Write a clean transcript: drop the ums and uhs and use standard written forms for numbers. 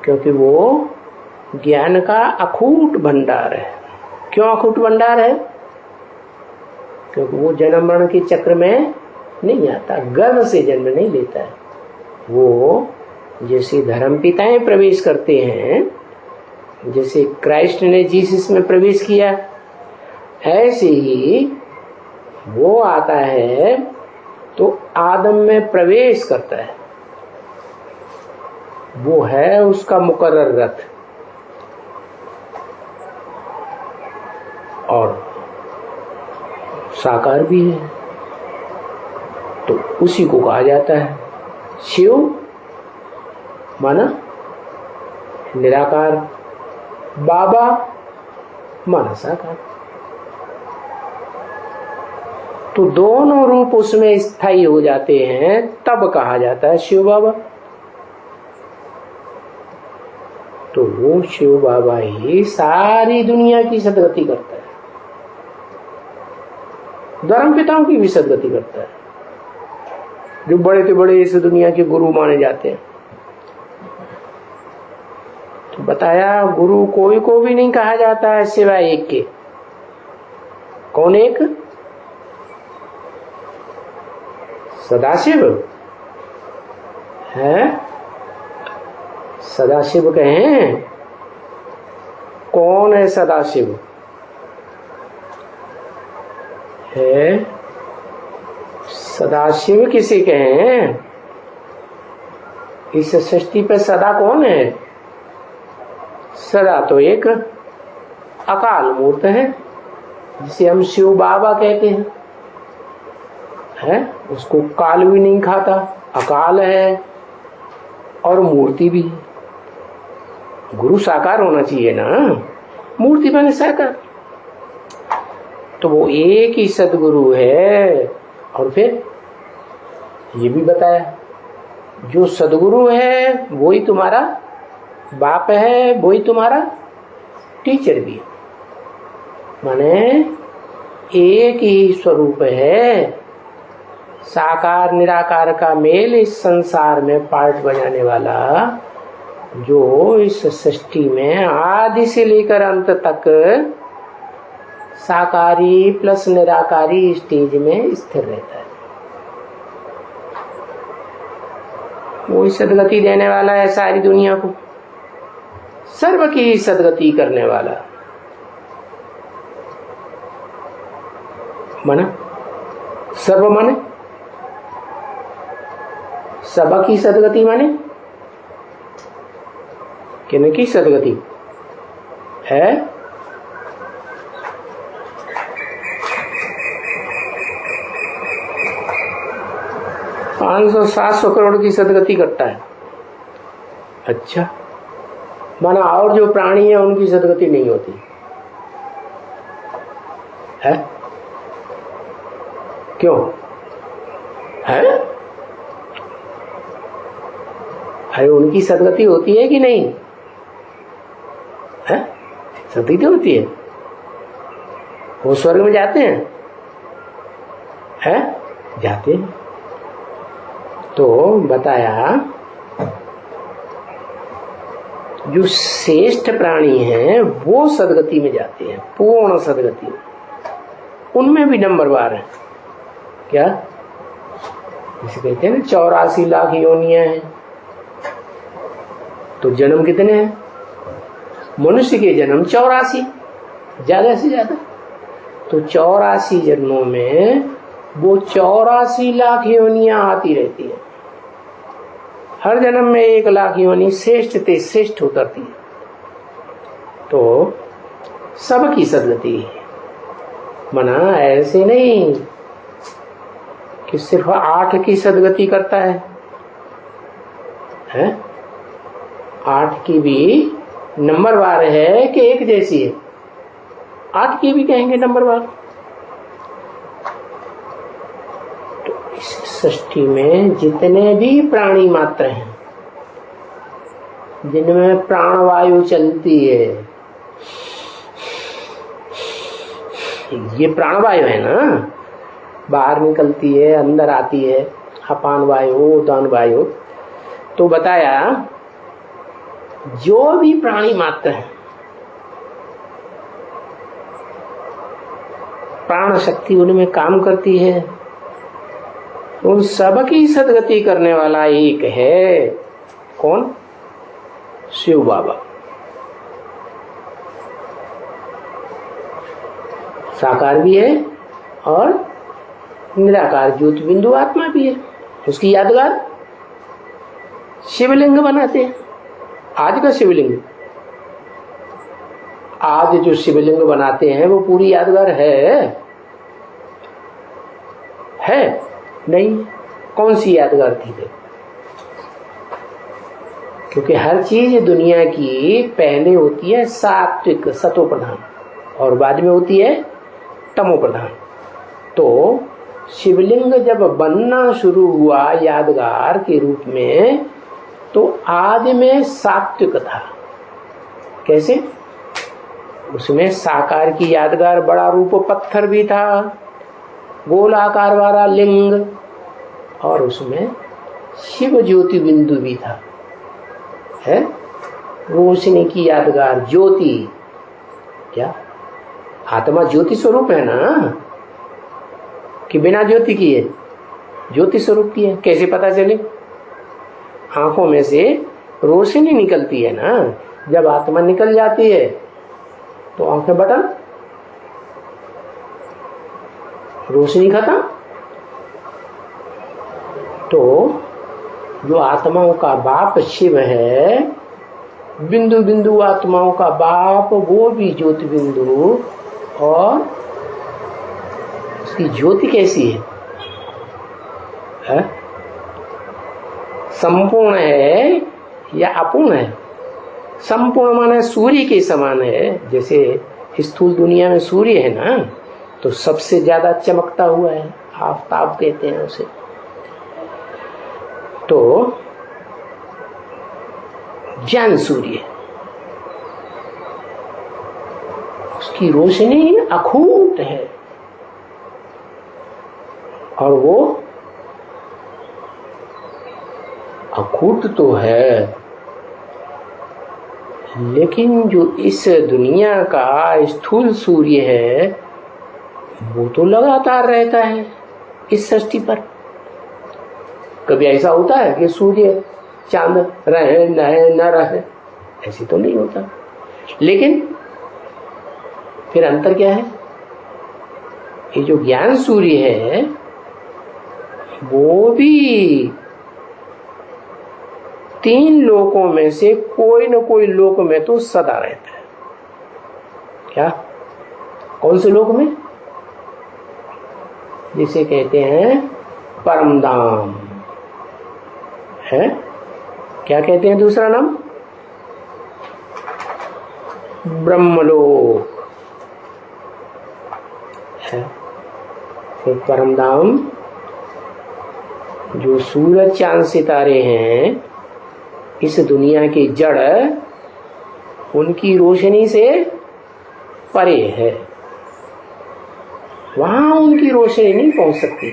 क्योंकि वो ज्ञान का अखूट भंडार है। क्यों अखूट भंडार है? क्योंकि वो जन्म मरण के चक्र में नहीं आता, गर्भ से जन्म नहीं लेता है। वो जैसे धर्म पिताएं प्रवेश करते हैं, जैसे क्राइस्ट ने जीसस में प्रवेश किया, ऐसे ही वो आता है तो आदम में प्रवेश करता है। वो है उसका मुकर्रर रथ, और साकार भी है, तो उसी को कहा जाता है शिव, माना निराकार, बाबा माना साकार। तो दोनों रूप उसमें स्थायी हो जाते हैं, तब कहा जाता है शिव बाबा। तो वो शिव बाबा ही सारी दुनिया की सदगति करता है, धर्म पिताओं की भी सदगति करता है, जो बड़े से बड़े इस दुनिया के गुरु माने जाते हैं। तो बताया गुरु कोई को भी नहीं कहा जाता है सिवाय एक के। कौन एक? सदाशिव है। सदाशिव कहें? कौन है सदाशिव? है सदाशिव किसे कहें? इस सृष्टि पे सदा कौन है? सदा तो एक अकाल मूर्त है, जिसे हम शिव बाबा कहते हैं। उसको काल भी नहीं खाता, अकाल है और मूर्ति भी। गुरु साकार होना चाहिए ना, मूर्ति बने साकार। तो वो एक ही सदगुरु है। और फिर ये भी बताया, जो सदगुरु है वही तुम्हारा बाप है, वही तुम्हारा टीचर भी। माने एक ही स्वरूप है, साकार निराकार का मेल इस संसार में पार्ट बजाने वाला, जो इस सृष्टि में आदि से लेकर अंत तक साकारी प्लस निराकारी स्टेज में स्थिर रहता है। वो सदगति देने वाला है सारी दुनिया को, सर्व की सदगति करने वाला। माना सर्व माने सबकी सदगति, माने किनकी सदगति है? 500-700 करोड़ की सदगति करता है। अच्छा, माना और जो प्राणी है उनकी सदगति नहीं होती है? क्यों है? अरे उनकी सदगति होती है कि नहीं है? सदगति होती है। वो स्वर्ग में जाते हैं, है? जाते हैं। तो बताया जो श्रेष्ठ प्राणी हैं वो सदगति में जाते हैं, पूर्ण सदगति। उनमें भी नंबरवार है। क्या इसे कहते हैं ना, 84 लाख योनियां हैं। तो जन्म कितने हैं? मनुष्य के जन्म 84, ज्यादा से ज्यादा। तो 84 जन्मों में वो 84 लाख योनियां आती रहती है। हर जन्म में 1 लाख योनि श्रेष्ठ ते श्रेष्ठ उतरती है। तो सबकी सदगति है। मना ऐसे नहीं कि सिर्फ 8 की सदगति करता है, 8 की भी नंबरवार है कि एक जैसी है? 8 की भी कहेंगे नंबरवार। तो इस सृष्टि में जितने भी प्राणी मात्र हैं, जिनमें प्राणवायु चलती है, ये प्राणवायु है ना, बाहर निकलती है, अंदर आती है, अपान वायु, उदान वायु। तो बताया जो भी प्राणी मात्र है, प्राण शक्ति उनमें काम करती है, उन सबकी सदगति करने वाला एक है। कौन? शिव बाबा। साकार भी है और निराकार ज्योति बिंदु आत्मा भी है। उसकी यादगार शिवलिंग बनाते हैं। आज का शिवलिंग, आज जो शिवलिंग बनाते हैं वो पूरी यादगार है नहीं। कौन सी यादगार थी? क्योंकि हर चीज दुनिया की पहले होती है सात्विक सतो प्रधान और बाद में होती है तमो प्रधान। तो शिवलिंग जब बनना शुरू हुआ यादगार के रूप में, तो आदि में सात्विक था। कैसे? उसमें साकार की यादगार बड़ा रूप पत्थर भी था, गोलाकार वाला लिंग, और उसमें शिव ज्योति बिंदु भी था, है रोशनी की यादगार ज्योति। क्या आत्मा ज्योति स्वरूप है ना, कि बिना ज्योति की है? ज्योति स्वरूप की है। कैसे पता चले? आंखों में से रोशनी निकलती है ना, जब आत्मा निकल जाती है तो आंखें बटन, रोशनी खत्म। तो जो आत्माओं का बाप शिव है, बिंदु बिंदु आत्माओं का बाप, वो भी ज्योति बिंदु, और उसकी ज्योति कैसी है? संपूर्ण है या अपूर्ण है? संपूर्ण माने सूर्य के समान है। जैसे स्थूल दुनिया में सूर्य है ना, तो सबसे ज्यादा चमकता हुआ है, आफताब कहते हैं उसे। तो ज्ञान सूर्य, उसकी रोशनी अखूट है, और वो अखूट तो है, लेकिन जो इस दुनिया का स्थूल सूर्य है वो तो लगातार रहता है इस सृष्टि पर। कभी ऐसा होता है कि सूर्य चांद रहे न रहे? ऐसे तो नहीं होता। लेकिन फिर अंतर क्या है? ये जो ज्ञान सूर्य है वो भी 3 लोकों में से कोई न कोई लोक में तो सदा रहता है। क्या? कौन से लोक में? जिसे कहते हैं परमधाम, है? क्या कहते हैं दूसरा नाम? ब्रह्मलोक है। तो परमधाम जो सूरज चांद सितारे हैं, इस दुनिया की जड़ उनकी रोशनी से परे है, वहां उनकी रोशनी नहीं पहुंच सकती।